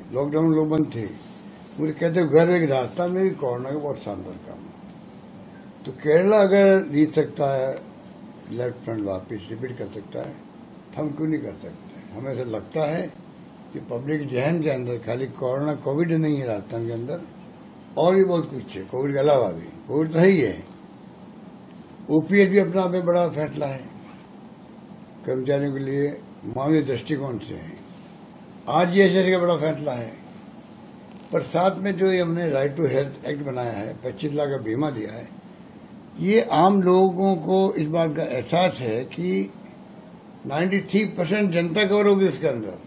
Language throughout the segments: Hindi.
लॉकडाउन लोग बंद थे, मुझे कहते घर एक राजस्थान में भी कोरोना का बहुत शानदार काम है। तो केरला अगर जीत सकता है, लेफ्ट फ्रंट वापिस रिपीट कर सकता है, तो हम क्यों नहीं कर सकते। हमें ऐसा लगता है कि पब्लिक जहन के अंदर खाली कोरोना कोविड नहीं है राजस्थान के अंदर, और भी बहुत कुछ है कोविड के अलावा भी। कोविड तो है ही है, ओपीएस भी अपना आप में बड़ा फैसला है कर्मचारियों के लिए, मानवीय दृष्टिकोण से है। आरजीएसएस का बड़ा फैसला है, पर साथ में जो ये हमने राइट टू हेल्थ एक्ट बनाया है, 25 लाख का बीमा दिया है, ये आम लोगों को इस बात का एहसास है कि 93% जनता कवर होगी इसके अंदर।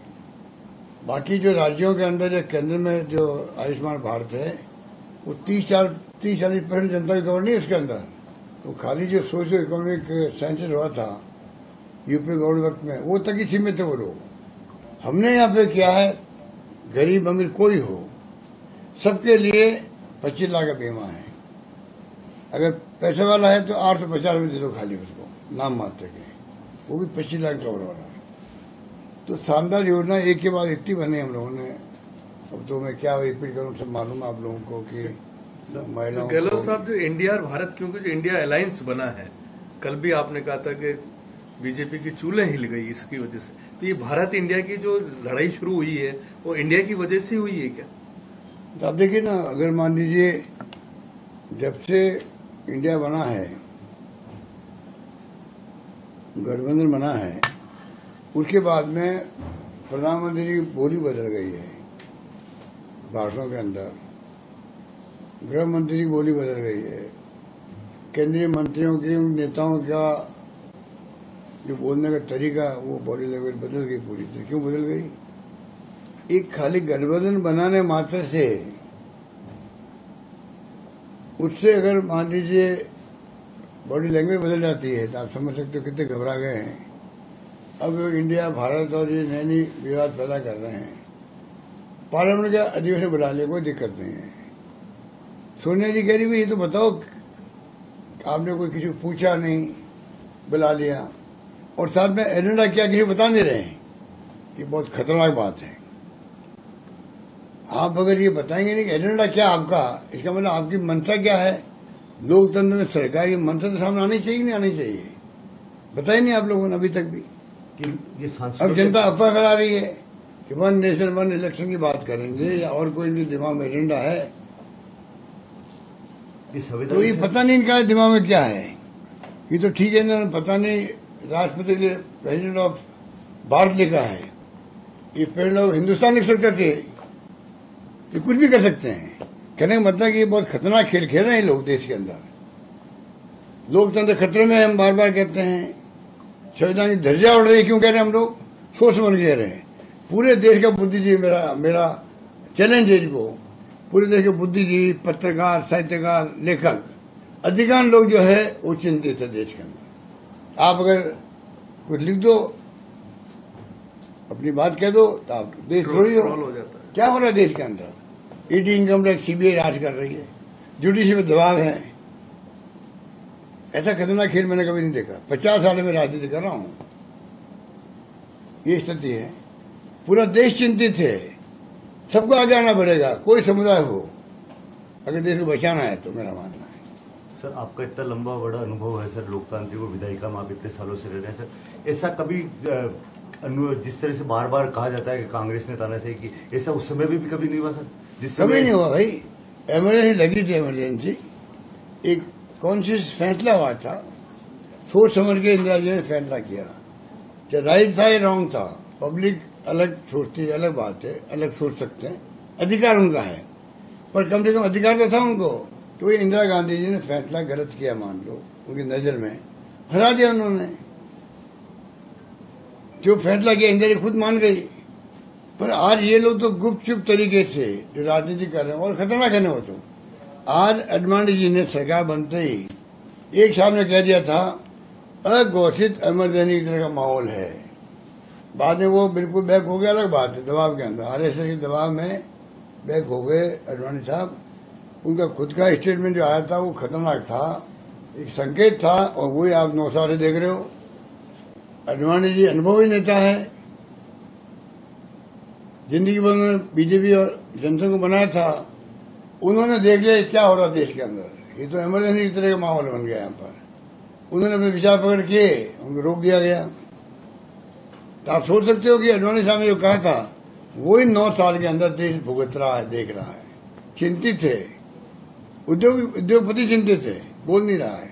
बाकी जो राज्यों के अंदर या केंद्र में जो आयुष्मान भारत है, वो 30-40% जनता की कवर नहीं है उसके अंदर। तो खाली जो सोशो इकोनॉमिक सेंसस हुआ था यूपी गवर्नमेंट वक्त में, वो तक ही सीमित है वो लोग। हमने यहाँ पे क्या है, गरीब अमीर कोई हो, सबके लिए 25 लाख का बीमा है। अगर पैसे वाला है तो 850 रुपये दे दो खाली उसको, नाम मात्र के, वो भी 25 लाख कवर हो रहा है। तो शानदार योजना एक के बाद इतनी बनी हम लोगों ने। अब तो मैं क्या रिपीट करूँ, सब मालूम है आप लोगों को कि महिलाओं को। गहलोत साहब, जो इंडिया और भारत, क्योंकि जो इंडिया अलायंस बना है, कल भी आपने कहा था कि बीजेपी की चूल्हे हिल गई इसकी वजह से, तो ये भारत इंडिया की जो लड़ाई शुरू हुई है वो इंडिया की वजह से हुई है क्या? तो आप देखिए ना, अगर मान लीजिए जब से इंडिया बना है, गठबंधन बना है, उसके बाद में प्रधानमंत्री की बोली बदल गई है भाषणों के अंदर, गृह मंत्री की बोली बदल गई है, केंद्रीय मंत्रियों की, नेताओं का जो बोलने का तरीका, वो बॉडी लैंग्वेज बदल गई पूरी तरह। क्यों बदल गई? एक खाली गठबंधन बनाने मात्र से, उससे अगर मान लीजिए बॉडी लैंग्वेज बदल जाती है तो आप समझ सकते हो कितने घबरा गए हैं। अब इंडिया भारत और ये नए नए विवाद पैदा कर रहे हैं। पार्लियामेंट का अधिवेशन बुला लिया, कोई दिक्कत नहीं है। सोनिया जी कह रही भाई ये तो बताओ, आपने कोई किसी को पूछा नहीं, बुला लिया, और साथ में एजेंडा क्या किसी को बता नहीं रहे हैं। ये बहुत खतरनाक बात है। आप अगर ये बताएंगे नहीं कि एजेंडा क्या आपका, इसका मतलब आपकी मंशा क्या है। लोकतंत्र में सरकारी मंशा तो सामने आनी चाहिए, नहीं आनी चाहिए, बताइए नहीं आप लोगों ने अभी तक भी। ये अब जनता अफवाह फैला रही है कि 1 नेशन 1 इलेक्शन की बात करेंगे, या और कोई इनके दिमाग में एजेंडा है। तो ये पता नहीं इनका दिमाग में क्या है। ये तो ठीक है ना, पता नहीं राष्ट्रपति के लिए प्रेसिडेंट ऑफ भारत लिखा है, ये प्रेसिडेंट ऑफ हिंदुस्तान लिख सकते थे। ये कुछ भी कर सकते हैं। कहने का मतलब कि ये बहुत खतरनाक खेल खेल रहे हैं लोग देश के अंदर। लोकतंत्र खतरे में, हम बार बार कहते हैं। संविधान की धज्जियां उड़ रही है, क्यों कह रहे हैं हम लोग? सोच समझ कह रहे हैं। पूरे देश का बुद्धिजीवी, मेरा चैलेंज है इनको, पूरे देश के बुद्धिजीवी, पत्रकार, साहित्यकार, लेखक, अधिकांश लोग जो है वो चिंतित है देश के अंदर। आप अगर कुछ लिख दो, अपनी बात कह दो, तो आप देश थोड़ी हो जाता है। क्या हो रहा है देश के अंदर? ईडी, इनकम टैक्स, सीबीआई राज कर रही है, जुडिशरी में दबाव है। ऐसा खतरनाक खेल मैंने कभी नहीं देखा। 50 साल में राजनीति कर रहा हूं, ये स्थिति है। पूरा देश चिंतित है, सबको आगे आना पड़ेगा, कोई समुदाय हो, अगर देश को बचाना है तो, मेरा मानना है। सर, आपका इतना लंबा बड़ा अनुभव है सर, लोकतांत्रिक और विधायिका में आप इतने सालों से रह रहे हैं सर, ऐसा कभी जिस तरह से बार बार कहा जाता है कि कांग्रेस ने तानाशाही की, ऐसा उस समय भी कभी नहीं हुआ सर? जिस कभी नहीं हुआ भाई। इमरजेंसी लगी थी, इमरजेंसी एक कॉन्शियस फैसला हुआ था, सोच समझ के इंदिरा जी ने फैसला किया। चाहे राइट था या रॉन्ग था, पब्लिक अलग सोचती है, अलग बात है, अलग सोच सकते हैं, अधिकार उनका है, पर कम से कम अधिकार तो था उनको। तो ये इंदिरा गांधी जी ने फैसला गलत किया, मान लो, उनकी नजर में हरा दिया उन्होंने। जो फैसला किया इंदिरा जी खुद मान गई। पर आज ये लोग तो गुपचुप तरीके से जो राजनीति कर रहे हैं, और खतरनाक है ना वो तो। आज अडवाणी जी ने सरकार बनते ही एक साल में कह दिया था अघोषित इमरजेंसी की तरह का माहौल है। बाद में वो बिल्कुल बैक हो गया, अलग बात है, दबाव के अंदर, आरएसएस के दबाव में बैक हो गए अडवाणी साहब। उनका खुद का स्टेटमेंट जो आया था वो खतरनाक था, एक संकेत था, और वही आप 9 साल देख रहे हो। अडवाणी जी अनुभवी नेता है, जिंदगी भर उन्होंने बीजेपी और जनता को बनाया था, उन्होंने देख लिया क्या हो रहा देश के अंदर। ये तो इमरजेंसी की तरह का माहौल बन गया यहाँ पर। उन्होंने अपने विचार प्रकट किए, उनको रोक दिया गया। तो आप सोच सकते हो कि अडवाणी साहब ने जो कहा था वही 9 साल के अंदर देश भुगत रहा है, देख रहा है। चिंतित थे, उद्योगपति चिंतित थे, बोल नहीं रहा है।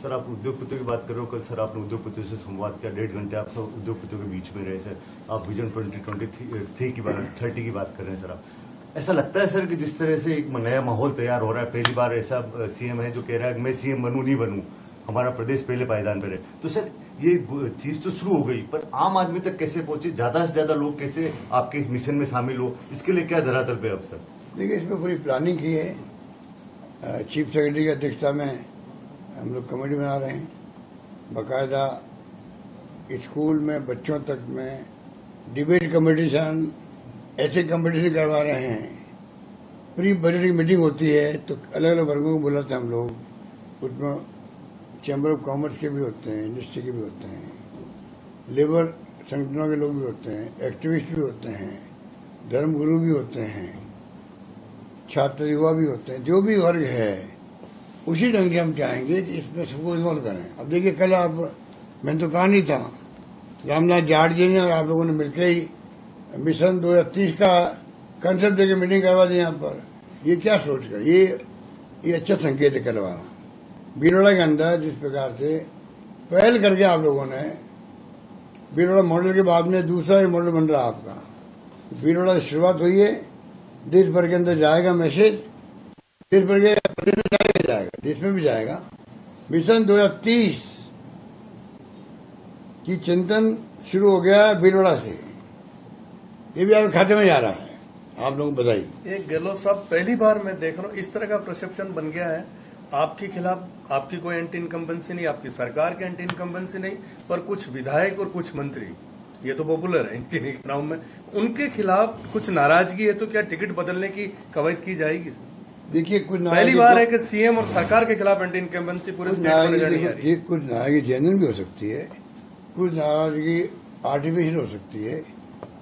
सर, आप उद्योगपतियों की बात कर रहे हो। कल सर आपने उद्योगपतियों से संवाद किया, 1.5 घंटे आप सब उद्योगपतियों के बीच में रहे सर। आप विजन 2023 की बात 30 की बात कर रहे हैं सर। आप ऐसा लगता है सर कि जिस तरह से एक नया माहौल तैयार हो रहा है, पहली बार ऐसा सीएम है जो कह रहा है मैं सीएम बनूं नहीं बनूं, हमारा प्रदेश पहले पायदान पर है। तो सर ये चीज तो शुरू हो गई, पर आम आदमी तक कैसे पहुंचे, ज्यादा से ज्यादा लोग कैसे आपके इस मिशन में शामिल हो, इसके लिए क्या धरातल पे अब सर? देखिए, इसमें पूरी प्लानिंग की है। चीफ सेक्रेटरी की अध्यक्षता में हम लोग कमेटी बना रहे हैं। बाकायदा स्कूल में बच्चों तक में डिबेट कंपटीशन, ऐसे कंपटीशन करवा रहे हैं। प्री बजट की मीटिंग होती है तो अलग अलग वर्गों को बुलाते हैं हम लोग। उसमें चैम्बर ऑफ कॉमर्स के भी होते हैं, इंडस्ट्री के भी होते हैं, लेबर संगठनों के लोग भी होते हैं, एक्टिविस्ट भी होते हैं, धर्मगुरु भी होते हैं, छात्र युवा भी होते हैं। जो भी वर्ग है उसी ढंग से हम चाहेंगे कि इसमें सबको इन्वॉल्व करें। अब देखिए, कल मैं तो कहा नहीं था, रामनाथ जाट जी ने और आप लोगों ने मिलकर ही मिशन 2030 का कंसेप्ट देकर मीटिंग करवा दी यहाँ पर। ये क्या सोच कर, ये अच्छा संकेत है। कल वाला भीलवाड़ा के अंदर जिस प्रकार से पहल करके आप लोगों ने, भीलवाड़ा मॉडल के बाद में दूसरा ही मॉडल बन रहा आपका। भीलवाड़ा से शुरुआत हुई है, देश भर के अंदर जाएगा मैसेज, देश भर के प्रदेश में जाएगा, देश में भी जाएगा। मिशन 2030 की चिंतन शुरू हो गया है भीलवाड़ा से। ये भी आपके खाते में जा रहा है। आप लोग बताइए। ये गहलोत साहब, पहली बार मैं देख रहा हूँ इस तरह का परसेप्शन बन गया है आपके खिलाफ। आपकी कोई एंटी इनकम्बेंसी नहीं, आपकी सरकार की एंटी इनकम्बेंसी नहीं, पर कुछ विधायक और कुछ मंत्री, ये तो पॉपुलर है इनके चुनाव में, उनके खिलाफ कुछ नाराजगी है। तो क्या टिकट बदलने की कवायद की जाएगी? देखिए, कुछ पहली बार है कि सीएम और सरकार के खिलाफ एंटी इनकम्बेंसी पूरे स्टेट में नजर नहीं आ रही है। कुछ नाराजगी जेन्युइन भी हो सकती है, कुछ नाराजगी आर्टिफिशियल हो सकती है,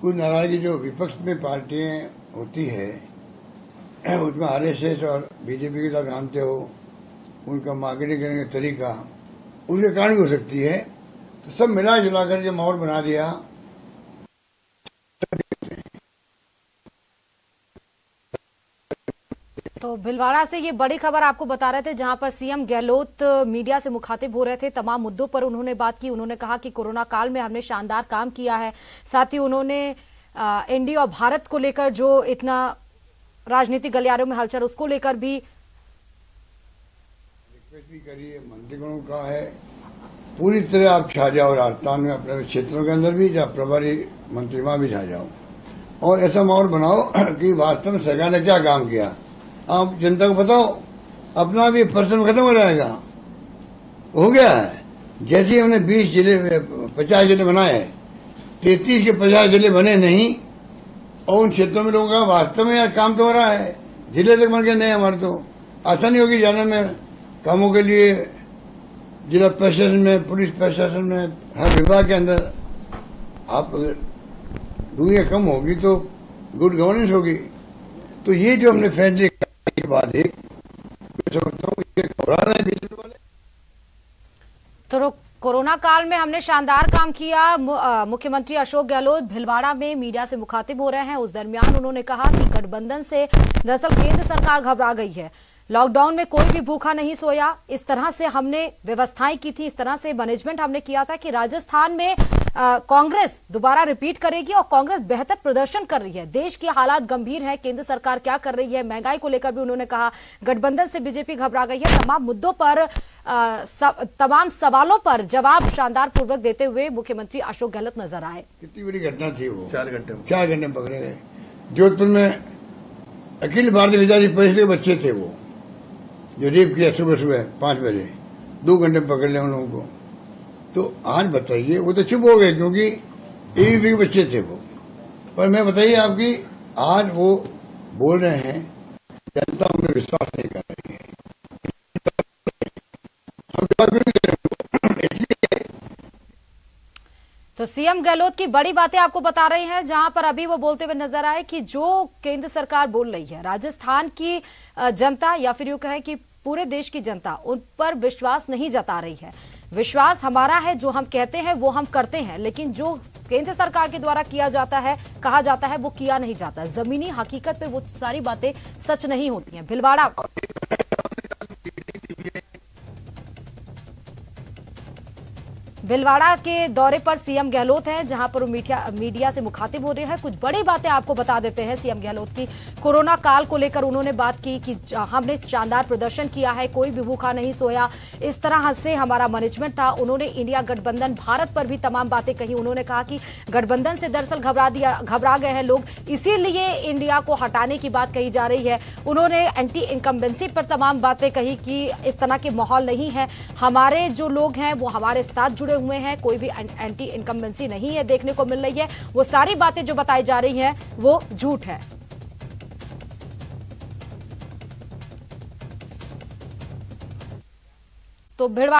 कुछ नाराजगी जो विपक्ष में पार्टियां होती है उसमें आरएसएस और बीजेपी के साथ जानते हो, उनका मार्केटिंग करने का तरीका, उसके कारण भी हो सकती है। तो सब मिला जुला कर जो माहौल बना दिया। तो भीलवाड़ा से ये बड़ी खबर आपको बता रहे थे, जहां पर सीएम गहलोत मीडिया से मुखातिब हो रहे थे। तमाम मुद्दों पर उन्होंने बात की। उन्होंने कहा कि कोरोना काल में हमने शानदार काम किया है। साथ ही उन्होंने इंडिया और भारत को लेकर जो इतना राजनीतिक गलियारों में हलचल, उसको लेकर भी रिक्वेस्ट भी करिए। मंत्रीगणों का है पूरी तरह आप छा जाओ राजस्थान में, अपने क्षेत्रों के अंदर भी, जहाँ प्रभारी मंत्री वहां भी छा जाओ और ऐसा माहौल बनाओ कि वास्तव में सरकार ने क्या काम किया आप जनता को बताओ। अपना भी पर्सन खत्म हो जाएगा, हो गया है। जैसे हमने 20 जिले 50 जिले बनाए, 33 के 50 जिले बने नहीं, और उन क्षेत्रों में लोगों का वास्तव में यार काम तो हो रहा है। जिले तक बन के नहीं, हमारे तो आसानी होगी जाने में कामों के लिए। जिला प्रशासन में, पुलिस प्रशासन में, हर विभाग के अंदर आप अगर दूरियां कम होगी तो गुड गवर्नेंस होगी। तो ये जो हमने फैसले के बाद एक समझता हूँ ये घबरा रहे हैं बीजेपी वाले। तो कोरोना काल में हमने शानदार काम किया। मुख्यमंत्री अशोक गहलोत भिलवाड़ा में मीडिया से मुखातिब हो रहे हैं। उस दरमियान उन्होंने कहा कि गठबंधन से दरअसल केंद्र सरकार घबरा गई है। लॉकडाउन में कोई भी भूखा नहीं सोया। इस तरह से हमने व्यवस्थाएं की थी, इस तरह से मैनेजमेंट हमने किया था कि राजस्थान में कांग्रेस दोबारा रिपीट करेगी और कांग्रेस बेहतर प्रदर्शन कर रही है। देश के हालात गंभीर हैं, केंद्र सरकार क्या कर रही है, महंगाई को लेकर भी उन्होंने कहा। गठबंधन से बीजेपी घबरा गई है। तमाम मुद्दों पर तमाम सवालों पर जवाब शानदार पूर्वक देते हुए मुख्यमंत्री अशोक गहलोत नजर आए। कितनी बड़ी घटना थी वो, 4 घंटे में पकड़े गए। जोधपुर में अखिल भारतीय विद्यार्थी परिषद के बच्चे थे वो, जो रेप किया सुबह सुबह 5 बजे, 2 घंटे में पकड़ लिया उन लोगों को। तो आज बताइए, वो तो चुप हो गए क्योंकि एबीपी के बच्चे थे वो, पर मैं बताइए आपकी आज वो बोल रहे हैं, जनता उन्हें विश्वास नहीं कर रही है। तो सीएम गहलोत की बड़ी बातें आपको बता रहे हैं, जहां पर अभी वो बोलते हुए नजर आए कि जो केंद्र सरकार बोल रही है, राजस्थान की जनता या फिर यूं कहें कि पूरे देश की जनता उन पर विश्वास नहीं जता रही है। विश्वास हमारा है, जो हम कहते हैं वो हम करते हैं, लेकिन जो केंद्र सरकार के द्वारा किया जाता है, कहा जाता है, वो किया नहीं जाता। जमीनी हकीकत पे वो सारी बातें सच नहीं होती हैं। भिलवाड़ा के दौरे पर सीएम गहलोत हैं, जहां पर वो मीडिया से मुखातिब हो रहे हैं। कुछ बड़ी बातें आपको बता देते हैं सीएम गहलोत की। कोरोना काल को लेकर उन्होंने बात की कि हमने शानदार प्रदर्शन किया है, कोई भी भूखा नहीं सोया, इस तरह से हमारा मैनेजमेंट था। उन्होंने इंडिया गठबंधन भारत पर भी तमाम बातें कही। उन्होंने कहा कि गठबंधन से दरअसल घबरा गए हैं लोग, इसीलिए इंडिया को हटाने की बात कही जा रही है। उन्होंने एंटी इनकम्बेंसी पर तमाम बातें कही कि इस तरह के माहौल नहीं है, हमारे जो लोग हैं वो हमारे साथ जुड़े हुए हैं, कोई भी एंटी इनकम्बेंसी नहीं है देखने को मिल रही है। वो सारी बातें जो बताई जा रही हैं वो झूठ है। तो भिड़वा